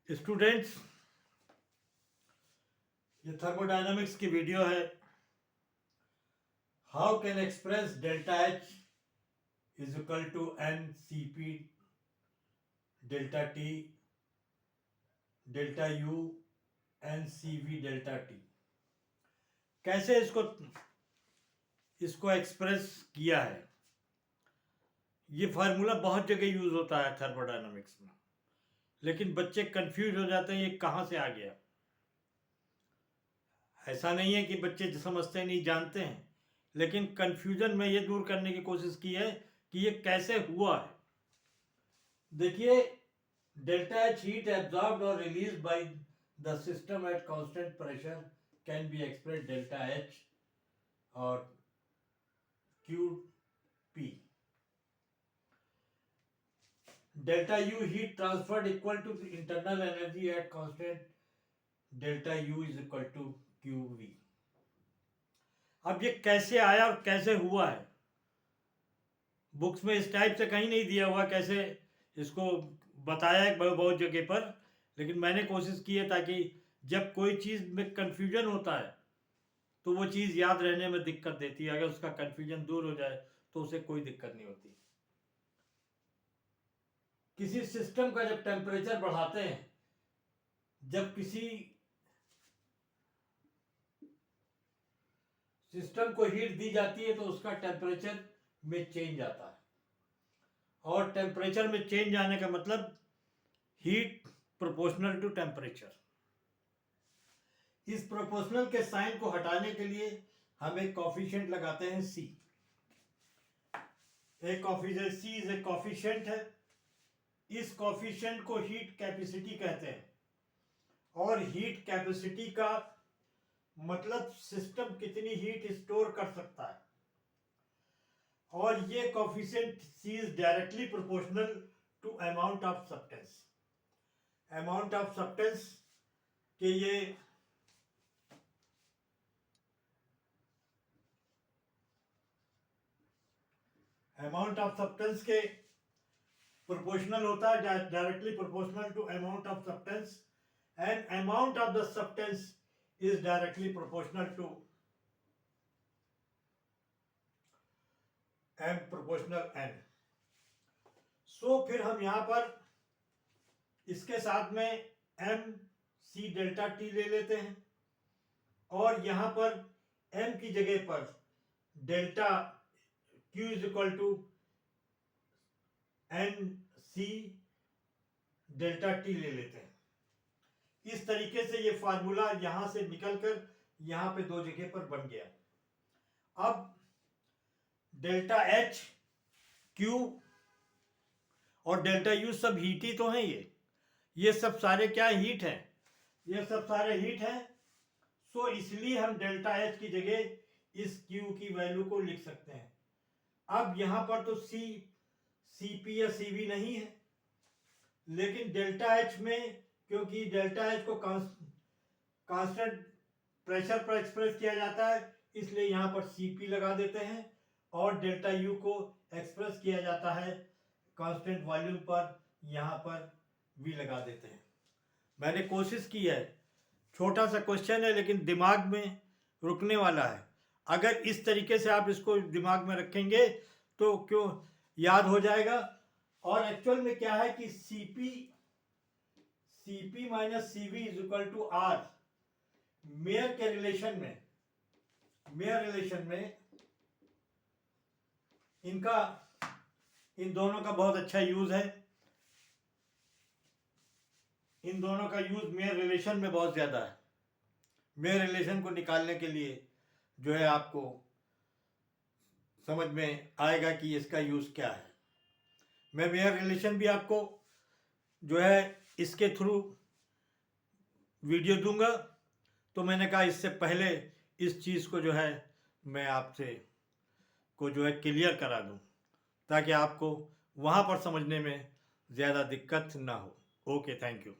Students, ये thermodynamics की video है। How can express delta H is equal to N C P delta T delta U N C V delta T. कैसे इसको express किया है। ये फार्मूला बहुत जगह यूज होता है थर्मोडायनामिक्स में, लेकिन बच्चे कंफ्यूज हो जाते हैं ये कहाँ से आ गया। ऐसा नहीं है कि बच्चे समझते नहीं, जानते हैं, लेकिन कंफ्यूजन में ये दूर करने की कोशिश की है कि ये कैसे हुआ है। देखिए, डेल्टा एच हीट एब्जॉर्ब्ड और release by the system at constant pressure can be express delta H और Q P. Delta U heat transferred equal to internal energy at constant delta U is equal to Q V. अब ये कैसे आया और कैसे हुआ है, books में इस टाइप से कहीं नहीं दिया हुआ कैसे इसको बताया है बहुत जगह पर, लेकिन मैंने कोशिश की है ताकि जब कोई चीज़ में कंफ्यूजन होता है तो वो चीज़ याद रहने में दिक्कत देती है। अगर उसका कंफ्यूजन दूर हो जाए तो उसे कोई दिक्कत नहीं होती। किसी सिस्टम का जब टेम्परेचर बढ़ाते हैं, जब किसी सिस्टम को हीट दी जाती है तो उसका टेम्परेचर में चेंज आता है, और टेम्परेचर में चेंज आने का मतलब हीट प्रोपोर्शनल टू टेम्परेचर। इस प्रोपोर्शनल के साइन को हटाने के लिए हम एक कॉफिशिएंट लगाते हैं सी। एक coefficient C is a coefficient है। इस कॉफिशिएंट को हीट कैपेसिटी कहते हैं, और हीट कैपेसिटी का मतलब सिस्टम कितनी हीट स्टोर कर सकता है। और ये coefficient C is directly proportional to amount of substance. Amount of substance के ये अमाउंट ऑफ सब्सटेंस के प्रोपोर्शनल होता है, directly proportional to amount of substance, and amount of the substance is directly proportional to M proportional N. So फिर हम यहां पर इसके साथ में एम सी डेल्टा टी ले लेते हैं, और यहां पर एम की जगह पर delta Q is equal to N C delta T ले लेते हैं। इस तरीके से ये फार्मूला यहां से निकलकर यहां पे दो जगह पर बन गया। अब डेल्टा एच क्यू और डेल्टा यू सब हीट ही तो हैं। ये सब सारे क्या हीट हैं, ये सब सारे हीट हैं। सो इसलिए हम डेल्टा एच की जगह इस क्यू की वैल्यू को लिख सकते हैं। अब यहां पर तो सी पी या सी वी नहीं है, लेकिन डेल्टा एच में क्योंकि डेल्टा एच को कांस्टेंट प्रेशर पर एक्सप्रेस किया जाता है, इसलिए यहां पर सी पी लगा देते हैं, और डेल्टा यू को एक्सप्रेस किया जाता है कांस्टेंट वॉल्यूम पर, यहां पर वी लगा देते हैं। मैंने कोशिश की है, छोटा सा क्वेश्चन है लेकिन दिमाग में रुकने वाला है। अगर इस तरीके से आप इसको दिमाग में रखेंगे तो क्यों याद हो जाएगा। और एक्चुअल में क्या है कि C P minus C V is equal to R. Mayer के रिलेशन में इन दोनों का बहुत अच्छा यूज है। इन दोनों का यूज मेयर रिलेशन में बहुत ज्यादा है। मेयर रिलेशन को निकालने के लिए जो है आपको समझ में आएगा कि इसका यूज क्या है। मैं मेयर रिलेशन भी आपको जो है इसके थ्रू वीडियो दूंगा, तो मैंने कहा इससे पहले इस चीज़ को जो है मैं आपसे को जो है क्लियर करा दूं, ताकि आपको वहाँ पर समझने में ज़्यादा दिक्कत ना हो। Okay, thank you.